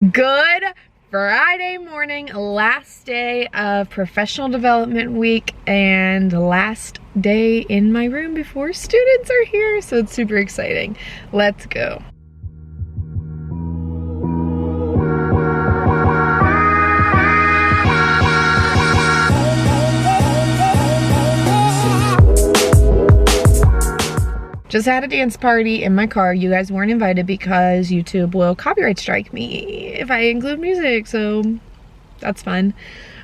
Good Friday morning, last day of professional development week and last day in my room before students are here, so it's super exciting. Let's go. Just had a dance party in my car. You guys weren't invited because YouTube will copyright strike me if I include music, so that's fun.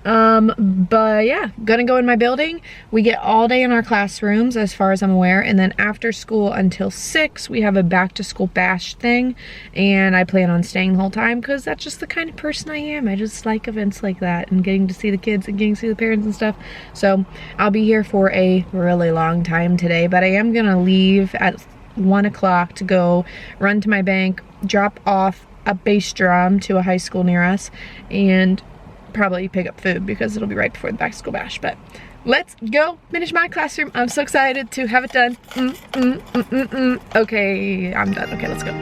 But yeah, gonna go in my building. We get all day in our classrooms as far as I'm aware, and then after school until 6 we have a back to school bash thing, and I plan on staying the whole time because that's just the kind of person I am. I just like events like that and getting to see the kids and getting to see the parents and stuff. So I'll be here for a really long time today, but I am gonna leave at 1 o'clock to go run to my bank, drop off a bass drum to a high school near us, and probably pick up food because it'll be right before the back to school bash. But let's go finish my classroom. I'm so excited to have it done. Okay, I'm done. Okay, let's go.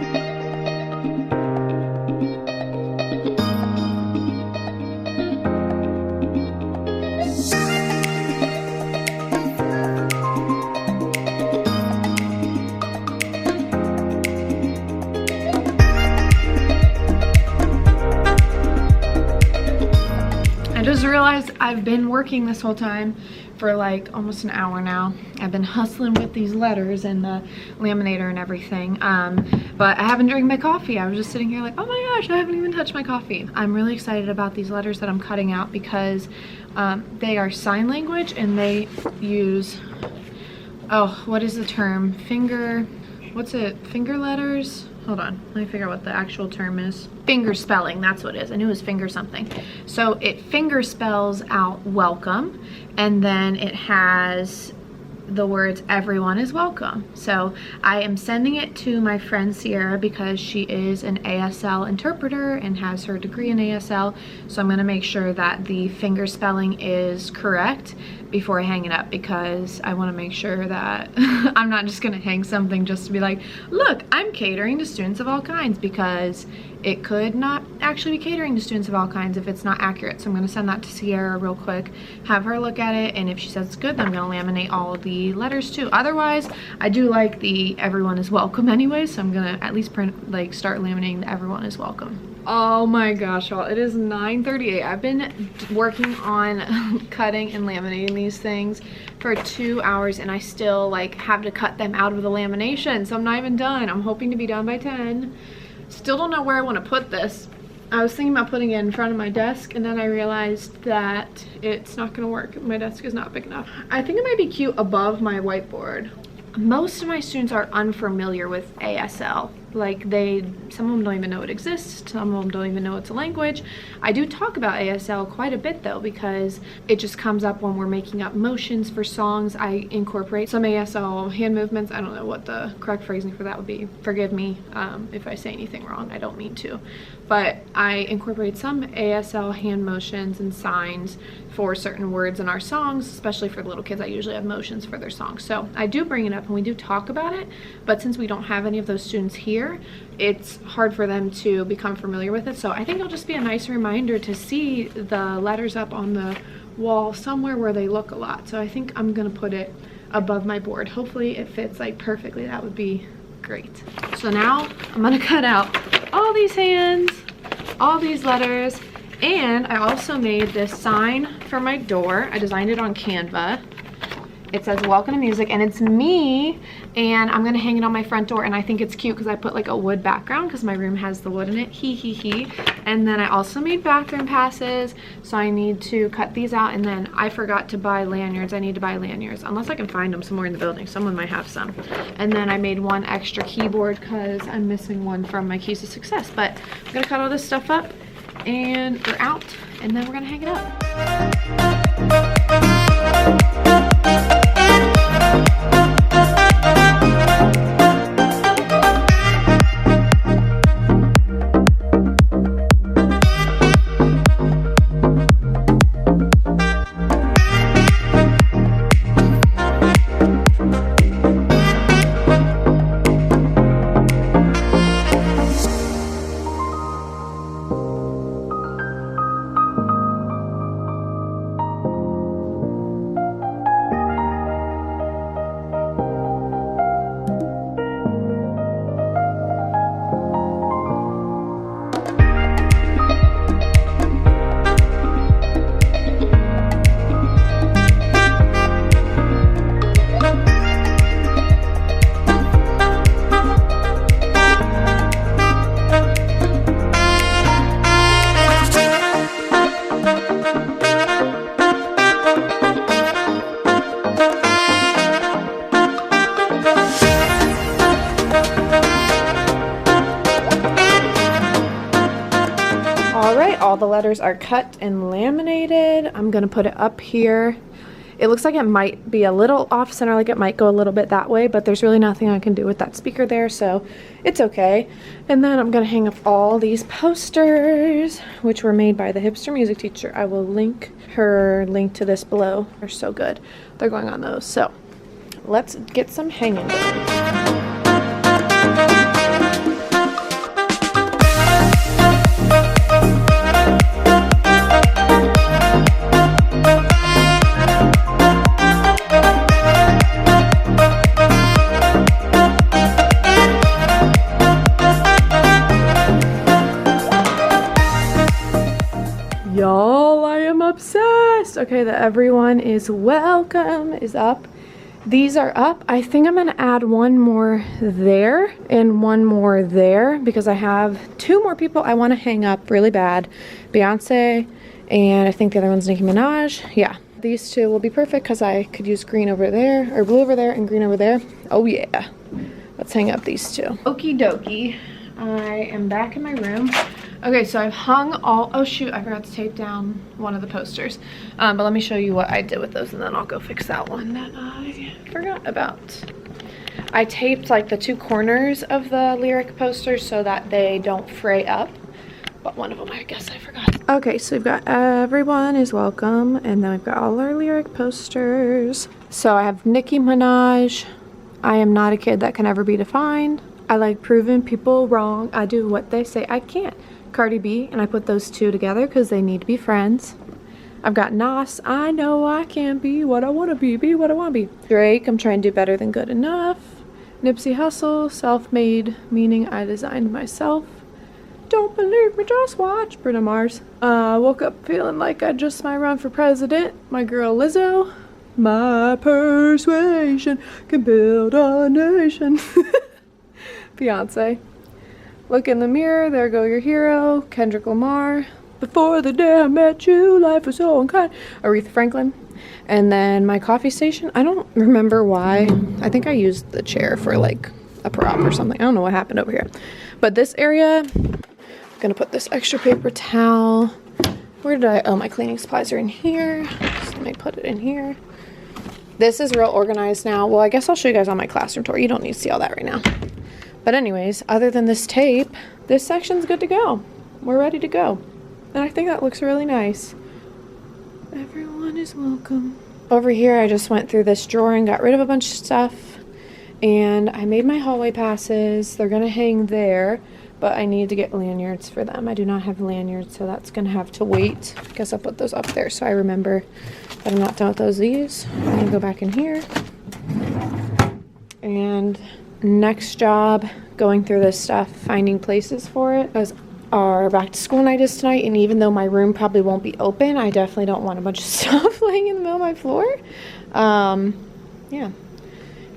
I just realized I've been working this whole time for like almost an hour now. I've been hustling with these letters and the laminator and everything, but I haven't drank my coffee. I was just sitting here like, oh my gosh, I haven't even touched my coffee. I'm really excited about these letters that I'm cutting out because they are sign language and they use, oh, what is the term? Finger letters? Hold on, let me figure out what the actual term is. Finger spelling, that's what it is. I knew it was finger something. So it finger spells out welcome, and then it has the words everyone is welcome. So I am sending it to my friend Sierra because she is an ASL interpreter and has her degree in ASL. So I'm gonna make sure that the finger spelling is correct before I hang it up, because I wanna make sure that I'm not just gonna hang something just to be like, look, I'm catering to students of all kinds, because it could not actually be catering to students of all kinds if it's not accurate. So I'm gonna send that to Sierra real quick, have her look at it, and if she says it's good, then I'm gonna laminate all of the letters too. Otherwise, I do like the everyone is welcome anyway, so I'm gonna at least print, like, start laminating the everyone is welcome. Oh my gosh, y'all, it is 9:38. I've been working on cutting and laminating these things for 2 hours, and I still like have to cut them out of the lamination, so I'm not even done. I'm hoping to be done by 10. Still don't know where I want to put this. I was thinking about putting it in front of my desk, and then I realized that it's not gonna work. My desk is not big enough. I think it might be cute above my whiteboard. Most of my students are unfamiliar with ASL. Like, some of them don't even know it exists, some of them don't even know it's a language. I do talk about ASL quite a bit though, because it just comes up when we're making up motions for songs. I incorporate some ASL hand movements. I don't know what the correct phrasing for that would be. Forgive me if I say anything wrong, I don't mean to. But I incorporate some ASL hand motions and signs for certain words in our songs, especially for the little kids. I usually have motions for their songs. So I do bring it up and we do talk about it, but since we don't have any of those students here, it's hard for them to become familiar with it. So I think it'll just be a nice reminder to see the letters up on the wall somewhere where they look a lot. So I think I'm gonna put it above my board. Hopefully it fits like perfectly. That would be great. So now I'm gonna cut out all these hands, all these letters, and I also made this sign for my door. I designed it on Canva. It says welcome to music, and it's me, and I'm gonna hang it on my front door, and I think it's cute because I put like a wood background because my room has the wood in it, he. And then I also made bathroom passes, so I need to cut these out, and then I forgot to buy lanyards. I need to buy lanyards, unless I can find them somewhere in the building. Someone might have some. And then I made one extra keyboard because I'm missing one from my Keys to Success. But I'm gonna cut all this stuff up, and we're out, and then we're gonna hang it up. All right, all the letters are cut and laminated. I'm gonna put it up here. It looks like it might be a little off center, like it might go a little bit that way, but there's really nothing I can do with that speaker there, so it's okay. And then I'm gonna hang up all these posters, which were made by the hipster music teacher. I will link her link to this below. They're so good. They're going on those. So let's get some hanging done. Y'all, I am obsessed. Okay, the everyone is welcome is up. These are up. I think I'm gonna add one more there and one more there because I have two more people I want to hang up really bad. Beyonce and I think the other one's Nicki Minaj. Yeah, these two will be perfect because I could use green over there or blue over there and green over there. Oh yeah, let's hang up these two. Okie dokie. I am back in my room. Okay, so I've hung all, oh shoot, I forgot to tape down one of the posters. But let me show you what I did with those and then I'll go fix that one that I forgot about. I taped like the two corners of the lyric posters so that they don't fray up. But one of them, I guess I forgot. Okay, so we've got everyone is welcome and then we've got all our lyric posters. So I have Nicki Minaj, I am not a kid that can ever be defined. I like proving people wrong. I do what they say I can't. Cardi B, and I put those two together because they need to be friends. I've got Nas, I know I can be what I want to be what I want to be. Drake, I'm trying to do better than good enough. Nipsey Hussle, self-made, meaning I designed myself. Don't believe me, just watch. Bruno Mars. Woke up feeling like I just might run for president. My girl Lizzo. My persuasion can build a nation. Beyonce. Look in the mirror, there go your hero. Kendrick Lamar. Before the day I met you, life was so unkind. Aretha Franklin. And then my coffee station. I don't remember why. I think I used the chair for like a prop or something. I don't know what happened over here. But this area, I'm gonna put this extra paper towel. Where did I, oh, my cleaning supplies are in here. So let me put it in here. This is real organized now. Well, I guess I'll show you guys on my classroom tour. You don't need to see all that right now. But anyways, other than this tape, this section's good to go. We're ready to go. And I think that looks really nice. Everyone is welcome. Over here, I just went through this drawer and got rid of a bunch of stuff. And I made my hallway passes. They're gonna hang there, but I need to get lanyards for them. I do not have lanyards, so that's gonna have to wait. I guess I'll put those up there so I remember that I'm not done with these. I'm gonna go back in here. And next job, going through this stuff, finding places for it. Because our back to school night is tonight, and even though my room probably won't be open, I definitely don't want a bunch of stuff laying in the middle of my floor. Yeah.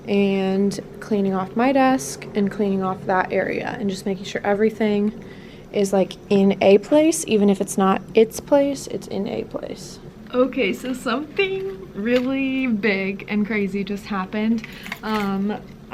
And cleaning off my desk and cleaning off that area and just making sure everything is like in a place. Even if it's not its place, it's in a place. Okay, so something really big and crazy just happened.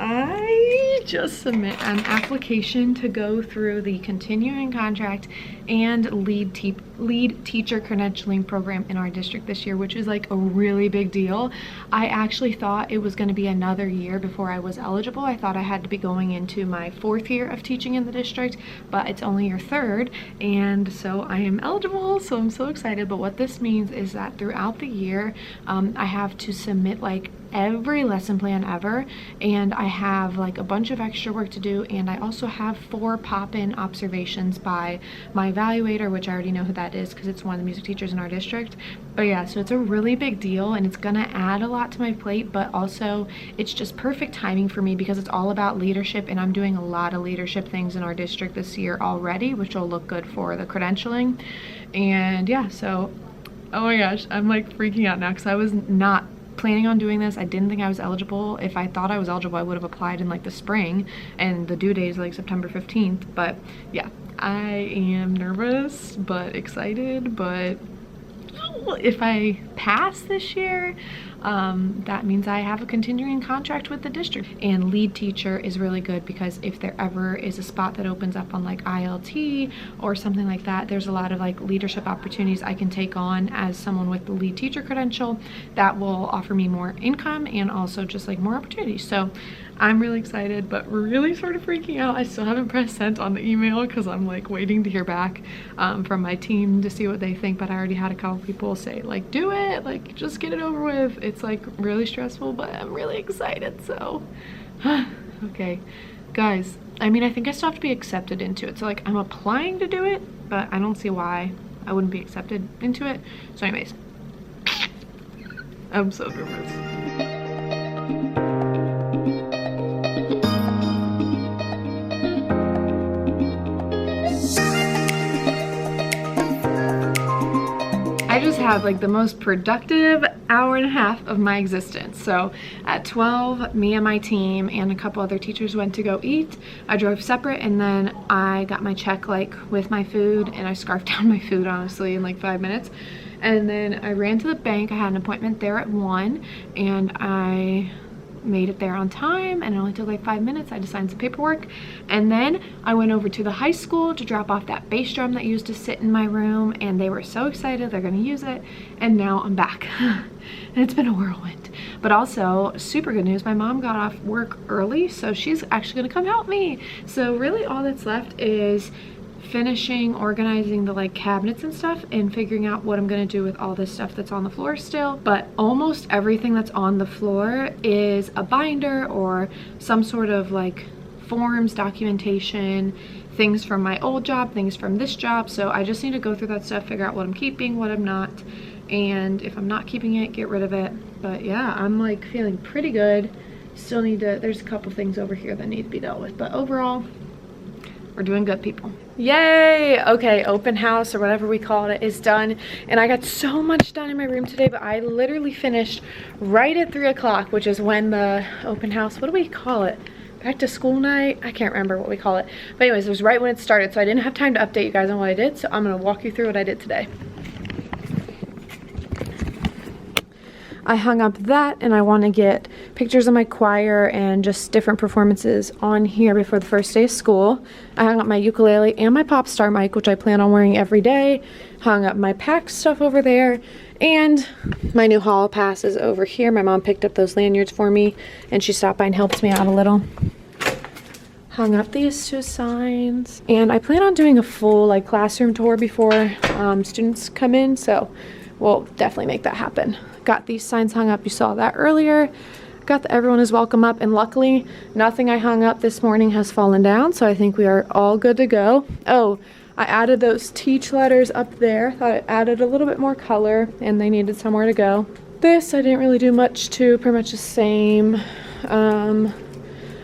I just submit an application to go through the continuing contract and lead teacher credentialing program in our district this year, which is like a really big deal. I actually thought it was going to be another year before I was eligible. I thought I had to be going into my 4th year of teaching in the district, but it's only your 3rd, and so I am eligible, so I'm so excited. But what this means is that throughout the year, I have to submit like every lesson plan ever, and I have like a bunch of extra work to do, and I also have 4 pop-in observations by my evaluator, which I already know who that is because it's one of the music teachers in our district. But yeah, so it's a really big deal, and it's gonna add a lot to my plate, but also it's just perfect timing for me because it's all about leadership, and I'm doing a lot of leadership things in our district this year already, which will look good for the credentialing. And yeah, so oh my gosh, I'm like freaking out now because I was not planning on doing this. I didn't think I was eligible. If I thought I was eligible, I would have applied in like the spring, and the due date is like September 15th. But yeah, I am nervous but excited. But if I pass this year, that means I have a continuing contract with the district. And lead teacher is really good because if there ever is a spot that opens up on like ILT or something like that, there's a lot of like leadership opportunities I can take on as someone with the lead teacher credential that will offer me more income and also just like more opportunities. So I'm really excited, but really sort of freaking out. I still haven't pressed send on the email because I'm like waiting to hear back from my team to see what they think. But I already had a couple people say like, do it, like just get it over with. It's like really stressful, but I'm really excited. So okay guys, I mean, I think I still have to be accepted into it. So like I'm applying to do it, but I don't see why I wouldn't be accepted into it. So anyways, I'm so nervous. I just had like the most productive hour and a half of my existence. So at 12, me and my team and a couple other teachers went to go eat. I drove separate, and then I got my check like with my food, and I scarfed down my food honestly in like 5 minutes. And then I ran to the bank. I had an appointment there at 1, and I made it there on time, and it only took like 5 minutes. I just signed some paperwork, and then I went over to the high school to drop off that bass drum that used to sit in my room, and they were so excited they're gonna use it. And now I'm back and it's been a whirlwind. But also super good news, my mom got off work early, so she's actually gonna come help me. So really all that's left is finishing organizing the like cabinets and stuff and figuring out what I'm gonna do with all this stuff that's on the floor still. But almost everything that's on the floor is a binder or some sort of like forms, documentation, things from my old job, things from this job. So I just need to go through that stuff, figure out what I'm keeping, what I'm not, and if I'm not keeping it, get rid of it. But yeah, I'm like feeling pretty good. Still need to, there's a couple things over here that need to be dealt with, but overall we're doing good, people. Yay! Okay, open house or whatever we call it is done, and I got so much done in my room today. But I literally finished right at 3 o'clock, which is when the open house, what do we call it, back to school night, I can't remember what we call it, but anyways, it was right when it started, so I didn't have time to update you guys on what I did. So I'm gonna walk you through what I did today. I hung up that, and I want to get pictures of my choir and just different performances on here before the first day of school. I hung up my ukulele and my pop star mic, which I plan on wearing every day. Hung up my pack stuff over there, and my new hall pass is over here. My mom picked up those lanyards for me, and she stopped by and helped me out a little. Hung up these 2 signs, and I plan on doing a full like classroom tour before students come in, so we'll definitely make that happen. Got these signs hung up, you saw that earlier. Got the everyone is welcome up, and luckily nothing I hung up this morning has fallen down, so I think we are all good to go. Oh, I added those teach letters up there. Thought it added a little bit more color, and they needed somewhere to go. This I didn't really do much to, pretty much the same.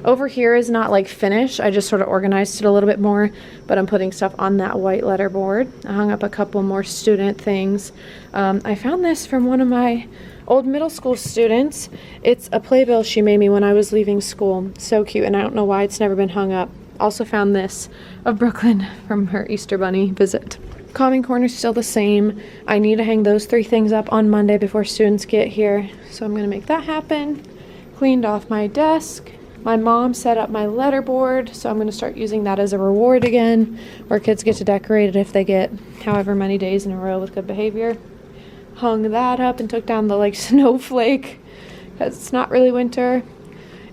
Over here is not like finished. I just sort of organized it a little bit more, but I'm putting stuff on that white letter board. I hung up a couple more student things. I found this from one of my old middle school students. It's a playbill she made me when I was leaving school. So cute, and I don't know why it's never been hung up. Also found this of Brooklyn from her Easter Bunny visit. Calming corner's still the same. I need to hang those 3 things up on Monday before students get here, so I'm gonna make that happen. Cleaned off my desk. My mom set up my letterboard, so I'm going to start using that as a reward again, where kids get to decorate it if they get however many days in a row with good behavior. Hung that up and took down the like snowflake because it's not really winter,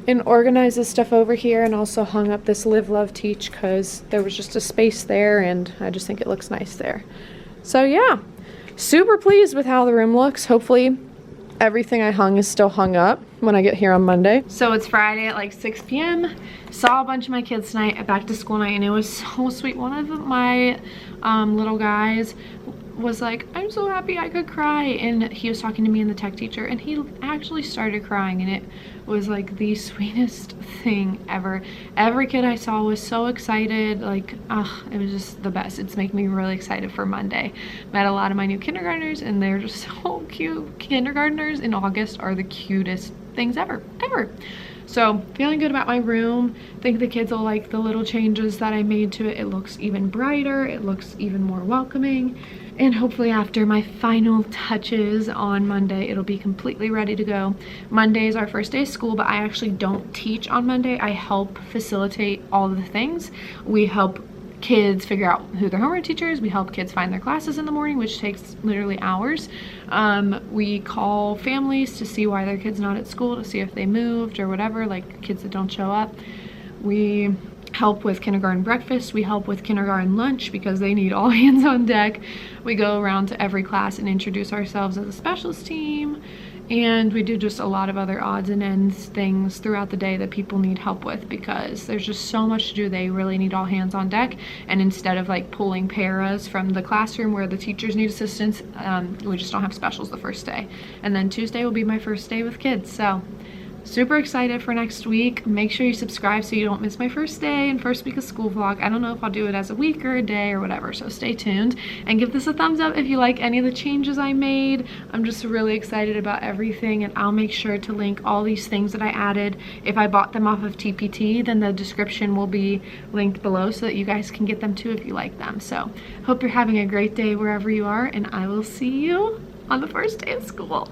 and organized this stuff over here, and also hung up this live, love, teach because there was just a space there, and I just think it looks nice there. So yeah, super pleased with how the room looks. Hopefully everything I hung is still hung up when I get here on Monday. So it's Friday at like 6 p.m. Saw a bunch of my kids tonight at back to school night, and it was so sweet. One of my little guys was like, I'm so happy I could cry, and he was talking to me and the tech teacher, and he actually started crying, and it was like the sweetest thing ever. Every kid I saw was so excited, like it was just the best. It's making me really excited for Monday. Met a lot of my new kindergartners, and they're just so cute. Kindergartners in August are the cutest things ever. So feeling good about my room. Think the kids will like the little changes that I made to it. It looks even brighter, it looks even more welcoming, and hopefully after my final touches on Monday, it'll be completely ready to go. Monday is our first day of school, but I actually don't teach on Monday. I help facilitate all of the things. We help kids figure out who their homeroom teacher is. We help kids find their classes in the morning, which takes literally hours. We call families to see why their kid's not at school, to see if they moved or whatever, like kids that don't show up. We help with kindergarten breakfast. We help with kindergarten lunch because they need all hands on deck. We go around to every class and introduce ourselves as a specialist team. And we do just a lot of other odds and ends things throughout the day that people need help with, because there's just so much to do. They really need all hands on deck. And instead of like pulling paras from the classroom where the teachers need assistance, we just don't have specials the first day. And then Tuesday will be my first day with kids. So super excited for next week. Make sure you subscribe so you don't miss my first day and first week of school vlog. I don't know if I'll do it as a week or a day or whatever, so stay tuned and give this a thumbs up if you like any of the changes I made. I'm just really excited about everything, and I'll make sure to link all these things that I added. If I bought them off of TPT, then the description will be linked below so that you guys can get them too if you like them. So hope you're having a great day wherever you are, and I will see you on the first day of school.